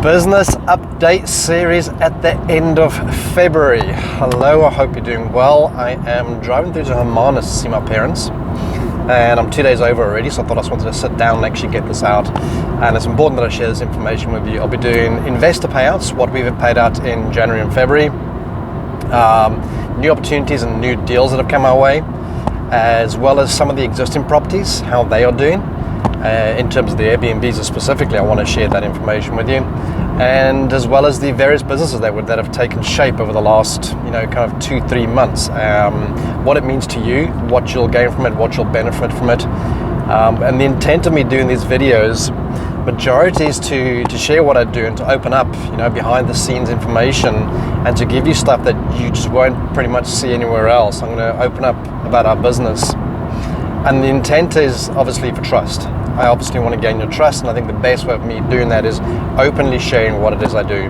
business update series at the end of February. Hello, I hope you're doing well. I am driving through to Hermanus to see my parents, and I'm 2 days over already, so I thought I just wanted to sit down and actually get this out. And it's important that I share this information with you. I'll be doing investor payouts, what we've paid out in January and February, new opportunities and new deals that have come our way, as well as some of the existing properties, how they are doing. In terms of the Airbnbs specifically, I want to share that information with you, and as well as the various businesses that have taken shape over the last, kind of 2-3 months. What it means to you, what you'll gain from it, what you'll benefit from it, and the intent of me doing these videos, majority is to share what I do and to open up, behind the scenes information, and to give you stuff that you just won't pretty much see anywhere else. I'm going to open up about our business, and the intent is obviously for trust. I obviously want to gain your trust, and I think the best way of me doing that is openly sharing what it is I do.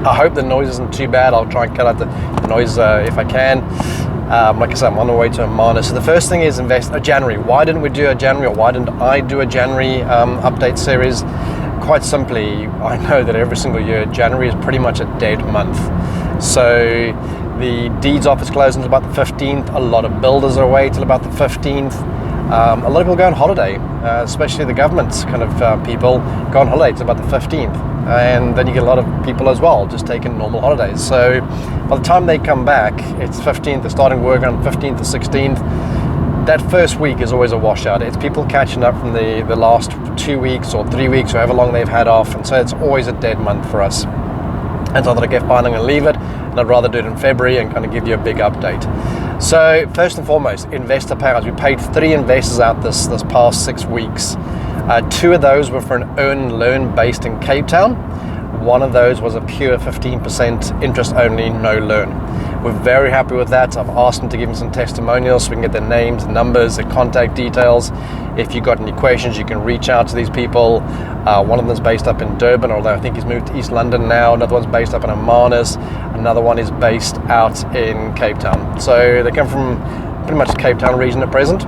I hope the noise isn't too bad. I'll try and cut out the noise if I can. Like I said, I'm on the way to Hermanus. So the first thing is January. Why didn't we do a January, or why didn't I do a January update series? Quite simply, I know that every single year, January is pretty much a dead month. So the deeds office closes until about the 15th. A lot of builders are away till about the 15th. A lot of people go on holiday, especially the government kind of people go on holiday till about the 15th. And then you get a lot of people as well just taking normal holidays. So by the time they come back, it's 15th, they're starting work on 15th or 16th. That first week is always a washout. It's people catching up from the last 2 weeks or 3 weeks, or however long they've had off. And so it's always a dead month for us. And so I thought, okay, fine, I'm going to leave it. And I'd rather do it in February and kind of give you a big update. So first and foremost, investor payouts. We paid 3 investors out this past 6 weeks. 2 of those were for an earn loan based in Cape Town. One of those was a pure 15% interest only, no loan. We're very happy with that. I've asked them to give me some testimonials so we can get their names, numbers, their contact details. If you've got any questions, you can reach out to these people. One of them is based up in Durban, although I think he's moved to East London now. Another one's based up in Hermanus. Another one is based out in Cape Town. So they come from pretty much the Cape Town region at present.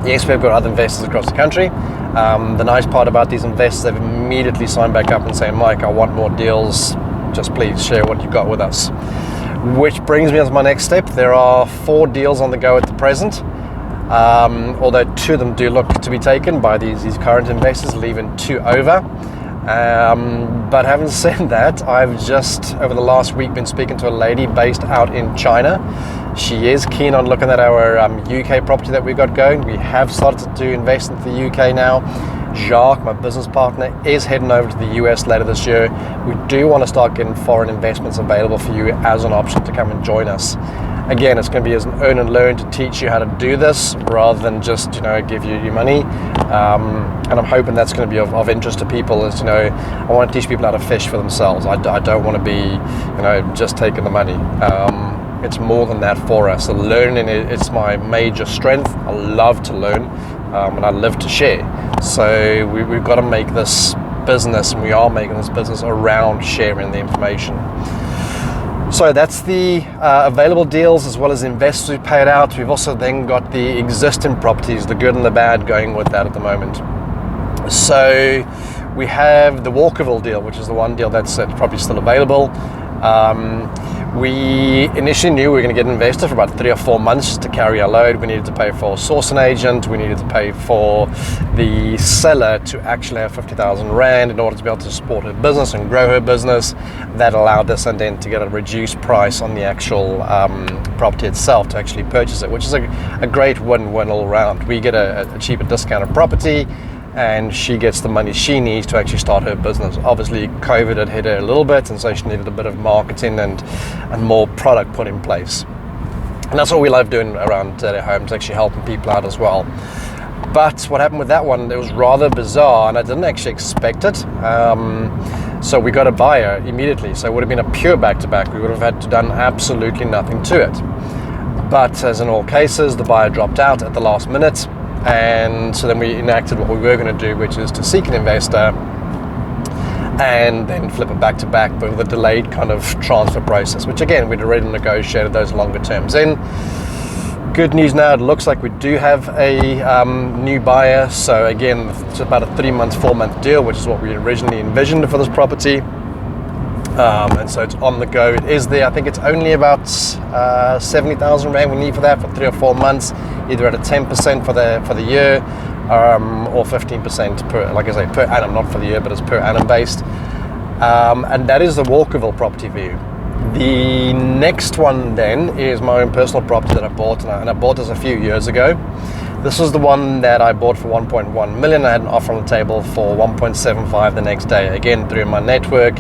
Yes, we've got other investors across the country. The nice part about these investors, they've immediately signed back up and saying, Mike, I want more deals. Just please share what you've got with us. Which brings me on to my next step. There are 4 deals on the go at the present. Although 2 of them do look to be taken by these current investors, leaving 2 over. But having said that, I've just, over the last week, been speaking to a lady based out in China. She is keen on looking at our UK property that we've got going. We have started to invest into the UK now. Jacques, my business partner, is heading over to the US later this year. We do want to start getting foreign investments available for you as an option to come and join us. Again, it's going to be as an earn and learn to teach you how to do this rather than just, give you your money. And I'm hoping that's going to be of interest to people. As I want to teach people how to fish for themselves. I don't want to be, just taking the money. It's more than that for us. The learning, it's my major strength. I love to learn, and I live to share. So we've got to make this business, and we are making this business around sharing the information. So that's the available deals, as well as the investors who paid out. We've also then got the existing properties, the good and the bad, going with that at the moment. So we have the Walkerville deal, which is the one deal that's probably still available. We initially knew we were going to get an investor for about 3 or 4 months to carry our load. We needed to pay for a sourcing agent. We needed to pay for the seller to actually have 50,000 Rand in order to be able to support her business and grow her business. That allowed us and then to get a reduced price on the actual property itself to actually purchase it, which is a great win-win all around. We get a cheaper discounted property, and she gets the money she needs to actually start her business. Obviously, COVID had hit her a little bit, and so she needed a bit of marketing and more product put in place. And that's what we love doing around their homes, actually helping people out as well. But what happened with that one, it was rather bizarre, and I didn't actually expect it. So we got a buyer immediately, so it would have been a pure back-to-back. We would have had to done absolutely nothing to it. But as in all cases, the buyer dropped out at the last minute. And so then we enacted what we were going to do, which is to seek an investor and then flip it back to back, but with a delayed kind of transfer process, which again, we'd already negotiated those longer terms in. Good news now, it looks like we do have a new buyer. So again, it's about a 3-month, 4-month deal, which is what we originally envisioned for this property. And so it's on the go. It is there. I think it's only about 70,000 rand we need for that for 3 or 4 months, either at a 10% for the year, or 15% per, like I say, per annum, not for the year, but it's per annum based. And that is the Walkerville property for you. The next one then is my own personal property that I bought, and I bought this a few years ago. This was the one that I bought for 1.1 million. I had an offer on the table for 1.75 the next day, again through my network,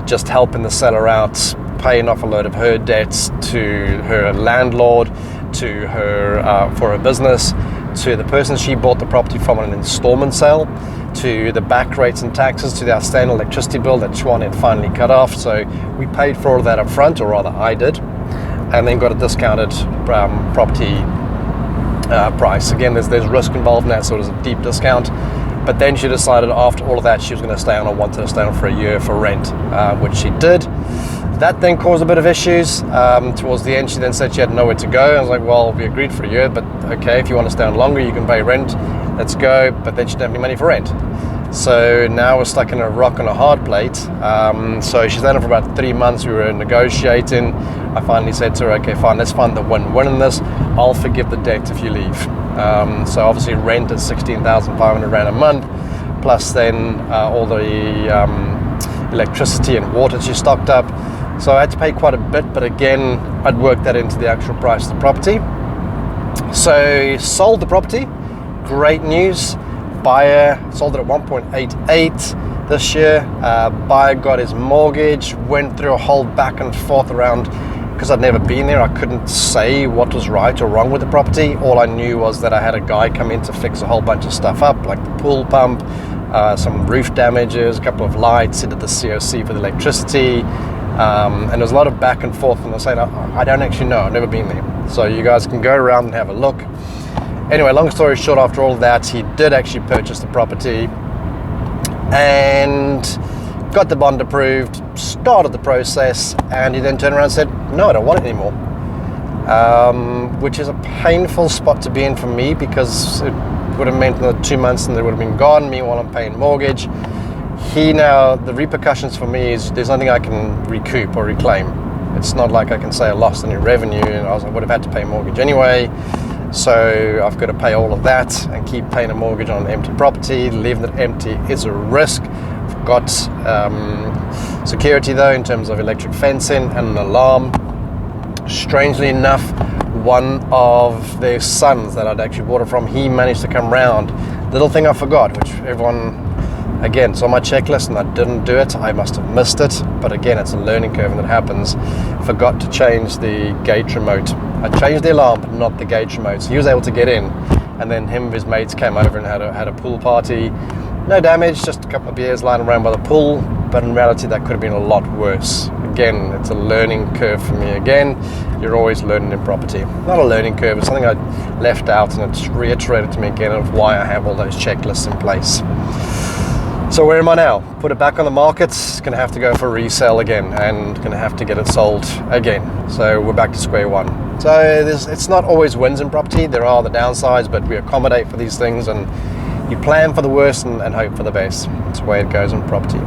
just helping the seller out, paying off a load of her debts to her landlord, to her for her business, to the person she bought the property from on an installment sale, to the back rates and taxes, to the outstanding electricity bill that Schwan had finally cut off. So we paid for all of that up front, or rather I did, and then got a discounted property price. Again, there's risk involved in that, so it was a deep discount. But then she decided after all of that she was going to stay on, or wanted to stay on for a year for rent, which she did. That then caused a bit of issues. Towards the end, she then said she had nowhere to go. I was like, well, we agreed for a year, but okay, if you want to stay on longer, you can pay rent. Let's go. But then she didn't have any money for rent. So now we're stuck in a rock and a hard place. So she's there for about 3 months. We were negotiating. I finally said to her, okay, fine, let's find the win-win in this. I'll forgive the debt if you leave. So obviously rent is 16,500 rand a month, plus then all the electricity and water she stocked up. So I had to pay quite a bit, but again, I'd worked that into the actual price of the property. So sold the property. Great news. Buyer sold it at 1.88 this year. Buyer got his mortgage, went through a whole back and forth around, because I'd never been there, I couldn't say what was right or wrong with the property. All I knew was that I had a guy come in to fix a whole bunch of stuff up, like the pool pump, some roof damages, a couple of lights, he did the COC for the electricity, and there was a lot of back and forth, and I was saying, I don't actually know, I've never been there. So you guys can go around and have a look. Anyway, long story short, after all that, he did actually purchase the property and got the bond approved, started the process, and he then turned around and said, no, I don't want it anymore. Which is a painful spot to be in for me, because it would have meant another 2 months and they would have been gone, meanwhile I'm paying mortgage. The repercussions for me is there's nothing I can recoup or reclaim. It's not like I can say I lost any revenue, and I would have had to pay mortgage anyway. So I've got to pay all of that and keep paying a mortgage on an empty property. Leaving it empty is a risk. I've got security though, in terms of electric fencing and an alarm. Strangely enough, one of their sons that I'd actually bought it from, he managed to come round. Little thing I forgot, which everyone, again, it's on my checklist and I didn't do it. I must have missed it, but again, it's a learning curve and it happens. Forgot to change the gate remote. I changed the alarm, but not the gate remote. So he was able to get in, and then him and his mates came over and had a pool party. No damage, just a couple of beers lying around by the pool, but in reality that could have been a lot worse. Again, it's a learning curve for me again. You're always learning in property. Not a learning curve, it's something I left out, and it's reiterated to me again of why I have all those checklists in place. So where am I now? Put it back on the market, it's going to have to go for resale again, and going to have to get it sold again. So we're back to square one. So it's not always wins in property. There are the downsides, but we accommodate for these things, and you plan for the worst and hope for the best. That's the way it goes in property.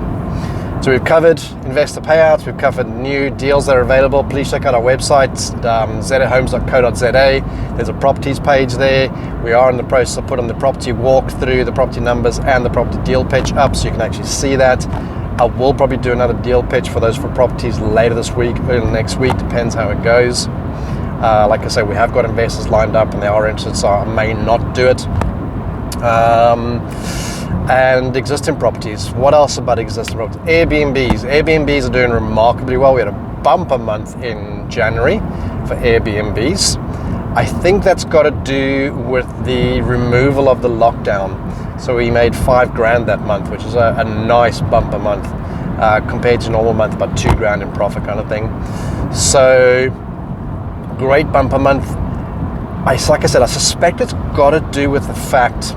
So we've covered investor payouts, we've covered new deals that are available. Please check out our website, zahomes.co.za. There's a properties page there. We are in the process of putting the property walkthrough, the property numbers and the property deal pitch up, so you can actually see that. I will probably do another deal pitch for those for properties later this week, early next week, depends how it goes. Like I say, we have got investors lined up and they are interested, so I may not do it. And existing properties. What else about existing properties? Airbnbs are doing remarkably well. We had a bumper month in January for Airbnbs. I think that's got to do with the removal of the lockdown. So we made 5 grand that month, which is a nice bumper month compared to a normal month, about 2 grand in profit kind of thing. So great bumper month. Like I said, I suspect it's got to do with the fact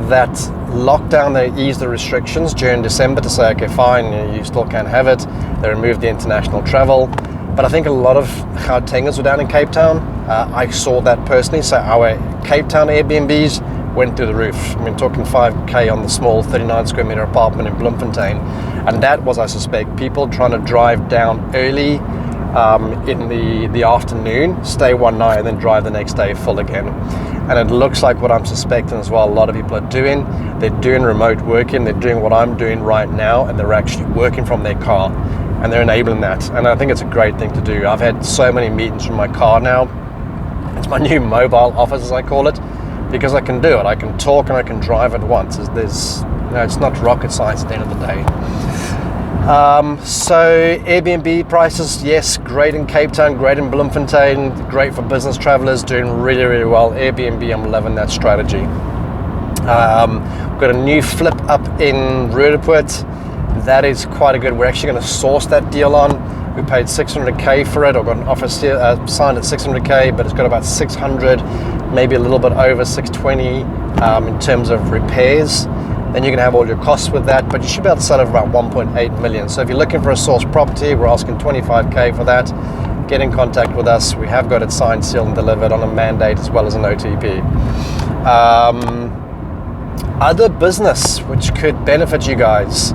that lockdown, they eased the restrictions during December to say, okay, fine, you still can't have it. They removed the international travel. But I think a lot of Gautengers were down in Cape Town. I saw that personally. So our Cape Town Airbnbs went through the roof. I mean, talking 5K on the small 39 square meter apartment in Bloemfontein. And that was, I suspect, people trying to drive down early in the afternoon, stay one night, and then drive the next day full again. And it looks like what I'm suspecting as well, a lot of people are doing. They're doing remote working, they're doing what I'm doing right now, and they're actually working from their car, and they're enabling that. And I think it's a great thing to do. I've had so many meetings from my car now. It's my new mobile office, as I call it, because I can do it. I can talk and I can drive at once. There's, it's not rocket science at the end of the day. So Airbnb prices, yes, great in Cape Town, great in Bloemfontein, great for business travelers, doing really, really well. Airbnb, I'm loving that strategy. We've got a new flip up in Roodepoort. That is quite a good. We're actually going to source that deal on. We paid 600K for it, or got an offer signed at 600K, but it's got about 600, maybe a little bit over 620 in terms of repairs. Then you can have all your costs with that, but you should be able to sell it for about 1.8 million. So if you're looking for a source property, we're asking 25K for that. Get in contact with us. We have got it signed, sealed, and delivered on a mandate as well as an OTP. Other business which could benefit you guys.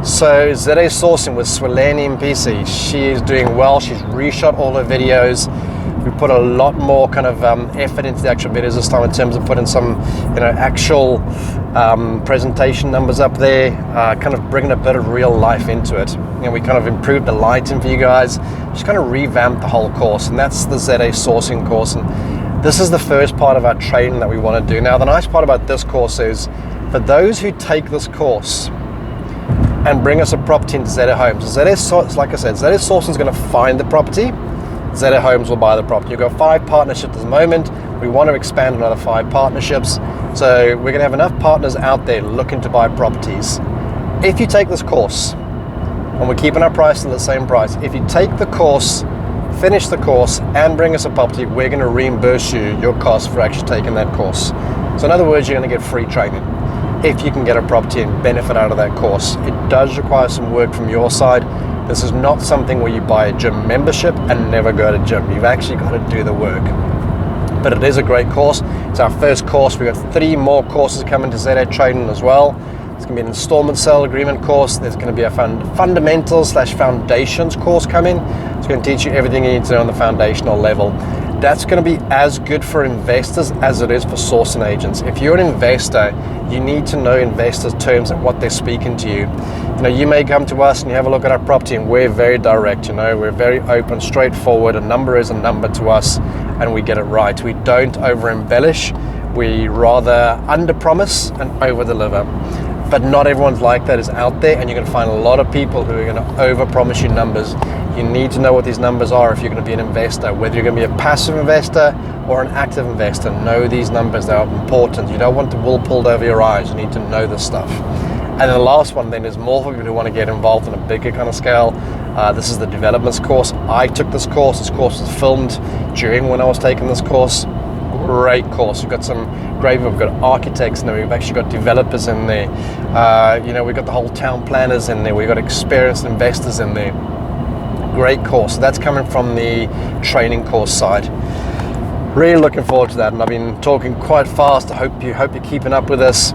So ZA Sourcing with Sweleni PC. She is doing well. She's reshot all her videos. We put a lot more kind of effort into the actual videos this time in terms of putting some, actual presentation numbers up there, kind of bringing a bit of real life into it. We kind of improved the lighting for you guys, just kind of revamped the whole course, and that's the ZA Sourcing course. And this is the first part of our training that we want to do. Now, the nice part about this course is, for those who take this course and bring us a property into ZA Homes, like I said, ZA Sourcing is going to find the property. ZA Homes will buy the property. You've got 5 partnerships at the moment. We want to expand another 5 partnerships. So we're going to have enough partners out there looking to buy properties. If you take this course, and we're keeping our price at the same price, if you take the course, finish the course, and bring us a property, we're going to reimburse you your cost for actually taking that course. So in other words, you're going to get free training if you can get a property and benefit out of that course. It does require some work from your side. This is not something where you buy a gym membership and never go to gym. You've actually got to do the work. But it is a great course. It's our first course. We've got 3 more courses coming to ZA Training as well. It's going to be an installment sale agreement course. There's going to be a fundamentals/foundations course coming. It's going to teach you everything you need to know on the foundational level. That's going to be as good for investors as it is for sourcing agents. If you're an investor, you need to know investors' terms and what they're speaking to you. You may come to us and you have a look at our property, and we're very direct. We're very open, straightforward. A number is a number to us, and we get it right. We don't over embellish. We rather under promise and over deliver. But not everyone's like that is out there, and you're going to find a lot of people who are going to over promise you numbers. You need to know what these numbers are if you're going to be an investor, whether you're going to be a passive investor or an active investor. Know these numbers. They are important. You don't want the wool pulled over your eyes. You need to know this stuff. And then the last one then is more for people who want to get involved on a bigger kind of scale. This is the developments course. I took this course. This course was filmed during when I was taking this course. Great course. We've got some great, we've got architects in there, we've actually got developers in there, we've got the whole town planners in there, we've got experienced investors in there. Great course. So that's coming from the training course side. Really looking forward to that, and I've been talking quite fast. I hope you're keeping up with this.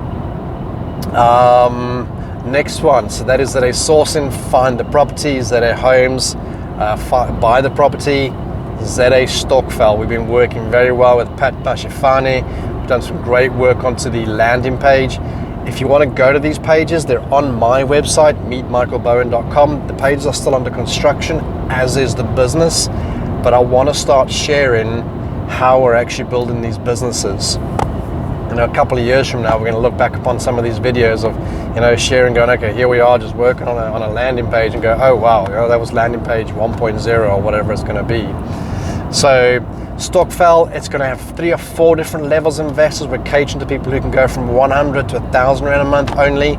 Next one, so that is ZA Sourcing, find the properties, ZA Homes, buy the property. ZA Stockfell, we've been working very well with Pat Bashifani. We've done some great work onto the landing page. If you want to go to these pages, they're on my website, meetmichaelbowen.com. The pages are still under construction, as is the business, but I want to start sharing how we're actually building these businesses. A couple of years from now, we're going to look back upon some of these videos of, sharing, going, okay, here we are just working on a landing page, and go, oh wow, that was landing page 1.0 or whatever it's going to be. So Stockfell, it's going to have 3 or 4 different levels of investors. We're catering to people who can go from 100 to 1,000 Rand a month only.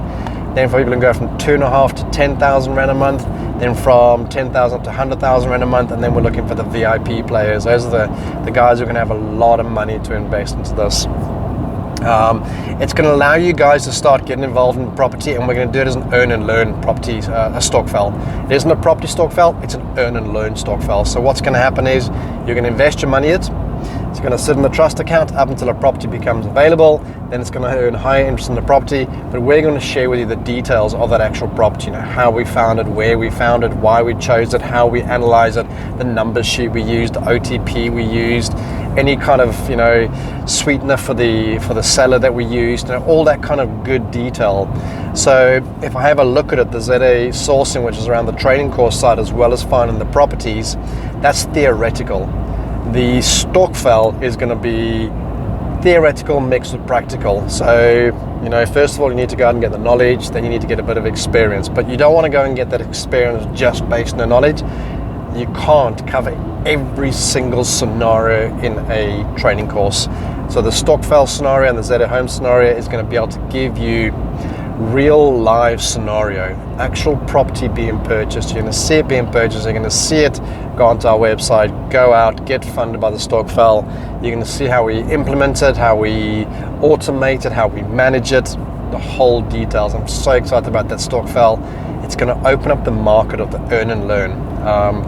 Then for people who can go from 2.5 to 10,000 Rand a month. Then from 10,000 to 100,000 Rand a month. And then we're looking for the VIP players. Those are the guys who are going to have a lot of money to invest into this. It's going to allow you guys to start getting involved in property, and we're going to do it as an earn and learn property, a Stockfell. It isn't a property Stockfell, it's an earn and learn Stockfell. So what's going to happen is you're going to invest your money in it. It's going to sit in the trust account up until a property becomes available. Then it's going to earn higher interest in the property. But we're going to share with you the details of that actual property, how we found it, where we found it, why we chose it, how we analyze it, the number sheet we used, the OTP we used, any kind of sweetener for the seller that we used, all that kind of good detail. So if I have a look at it, the ZA sourcing, which is around the training course side, as well as finding the properties, that's theoretical. The Stokvel is going to be theoretical mixed with practical. So, first of all, you need to go out and get the knowledge, then you need to get a bit of experience. But you don't want to go and get that experience just based on the knowledge. You can't cover every single scenario in a training course. So the Stokvel scenario and the ZA home scenario is going to be able to give you real live scenario, actual property being purchased. You're going to see it being purchased, you're going to see it go onto our website, go out, get funded by the Stokvel. You're going to see how we implement it, how we automate it, how we manage it, the whole details. I'm so excited about that Stokvel. It's going to open up the market of the earn and learn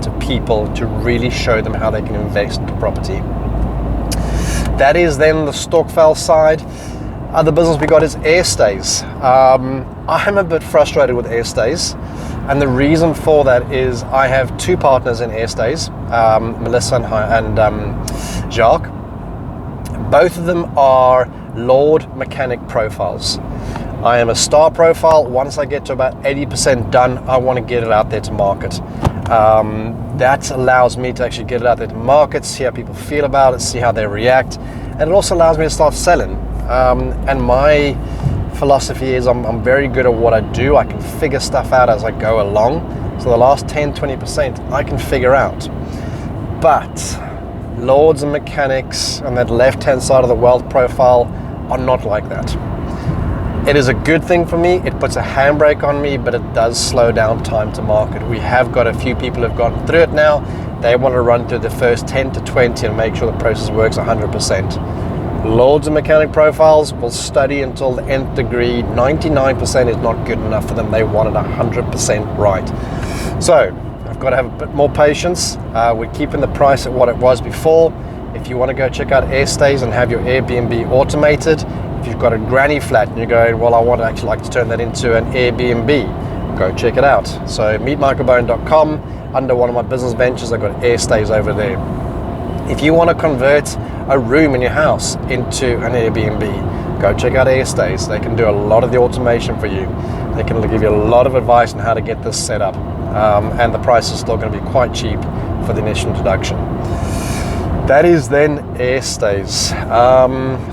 to people, to really show them how they can invest in property. That is then the Stokvel side. Other business we got is airstays. I'm a bit frustrated with airstays, and the reason for that is I have two partners in airstays, Melissa and Jacques. Both of them are Lord mechanic profiles. I am a star profile. Once I get to about 80% done, I want to get it out there to market. That allows me to actually get it out there to market, see how people feel about it, see how they react, and it also allows me to start selling. And my philosophy is I'm very good at what I do. I can figure stuff out as I go along. So the last 10-20% I can figure out. But Lords and mechanics and that left-hand side of the wealth profile are not like that. It is a good thing for me. It puts a handbrake on me, but it does slow down time to market. We have got a few people who have gone through it now. They want to run through the first 10 to 20 and make sure the process works 100%. Lords and mechanic profiles will study until the nth degree. 99% is not good enough for them. They want it 100% right. So I've got to have a bit more patience. We're keeping the price at what it was before. If you want to go check out Airstays and have your Airbnb automated, if you've got a granny flat and you're going, well, I want to actually like to turn that into an Airbnb, go check it out. So meetmichaelbone.com, under one of my business ventures, I've got Airstays over there. If you want to convert a room in your house into an Airbnb, go check out Airstays. They can do a lot of the automation for you. They can give you a lot of advice on how to get this set up. And the price is still going to be quite cheap for the initial introduction. That is then Airstays.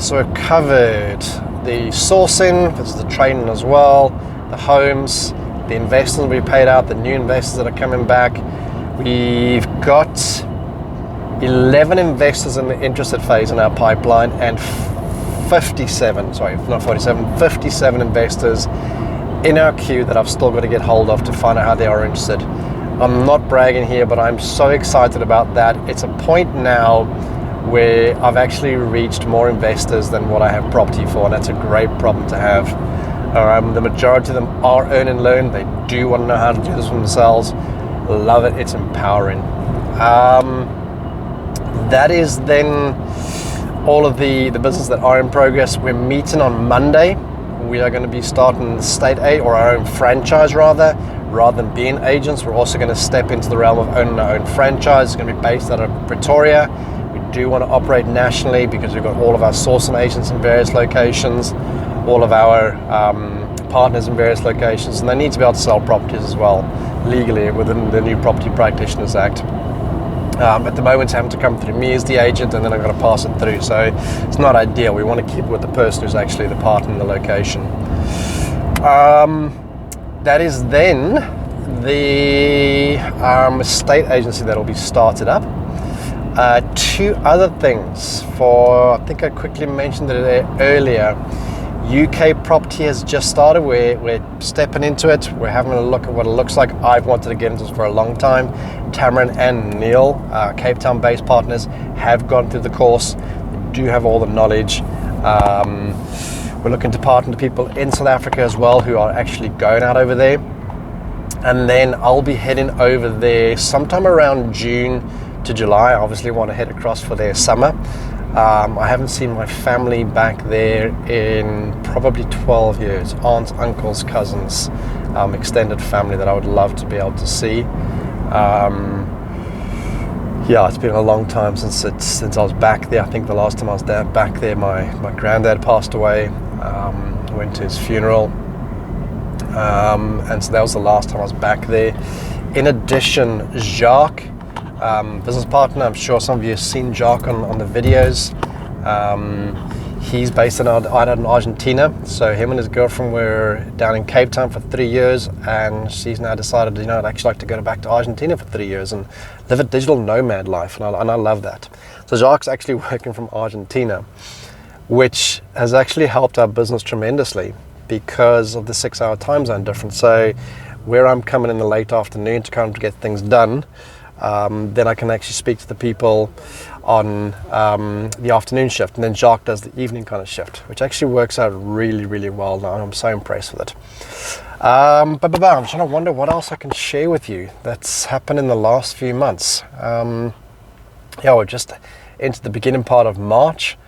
So we've covered the sourcing, this is the training as well, the homes, the investors we paid out, the new investors that are coming back. We've got 11 investors in the interested phase in our pipeline and 57 investors in our queue that I've still got to get hold of to find out how they are interested. I'm not bragging here, but I'm so excited about that. It's a point now where I've actually reached more investors than what I have property for, and that's a great problem to have. The majority of them are earn and learn. They do want to know how to do this for themselves. Love it. It's empowering. That is then all of the business that are in progress. We're meeting on Monday. We are going to be starting state aid, or our own franchise rather than being agents. We're also going to step into the realm of owning our own franchise. It's going to be based out of Pretoria. We do want to operate nationally because we've got all of our sourcing agents in various locations, all of our partners in various locations, and they need to be able to sell properties as well legally within the new Property Practitioners Act. At the moment, it's having to come through me as the agent, and then I've got to pass it through. So it's not ideal. We want to keep it with the person who's actually the partner in the location. That is then the estate agency that will be started up. Two other things. I think I quickly mentioned it earlier. UK property has just started. We're stepping into it. We're having a look at what it looks like. I've wanted to get into this for a long time. Tamarin and Neil, Cape Town-based partners, have gone through the course. They do have all the knowledge. We're looking to partner with people in South Africa as well who are actually going out over there. And then I'll be heading over there sometime around June to July. I obviously want to head across for their summer. I haven't seen my family back there in probably 12 years. Aunts, uncles, cousins, extended family that I would love to be able to see. Yeah, it's been a long time since I was back there. I think the last time I was back there, my granddad passed away. Went to his funeral, and so that was the last time I was back there. In addition, Jacques, business partner, I'm sure some of you have seen Jacques on the videos. He's based out in Argentina, so him and his girlfriend were down in Cape Town for 3 years, and she's now decided, I'd actually like to go back to Argentina for 3 years and live a digital nomad life, and I love that. So Jacques actually working from Argentina, which has actually helped our business tremendously because of the 6-hour time zone difference. So where I'm coming in the late afternoon to kind of get things done, then I can actually speak to the people on the afternoon shift, and then Jacques does the evening kind of shift, which actually works out really, really well now. I'm so impressed with it. I'm trying to wonder what else I can share with you that's happened in the last few months. We're just into the beginning part of March,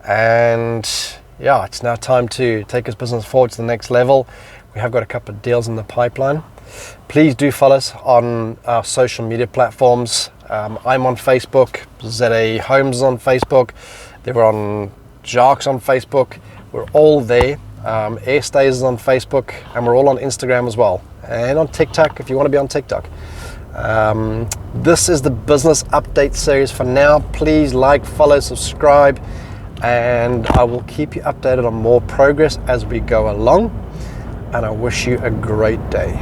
and yeah, it's now time to take his business forward to the next level. We have got a couple of deals in the pipeline. Please do follow us on our social media platforms. I'm on Facebook, ZA Homes on Facebook, they're on Jacques on Facebook, we're all there. Airstays is on Facebook, and we're all on Instagram as well, and on TikTok if you want to be on TikTok. This is the business update series for now. Please like, follow, subscribe, and I will keep you updated on more progress as we go along, and I wish you a great day.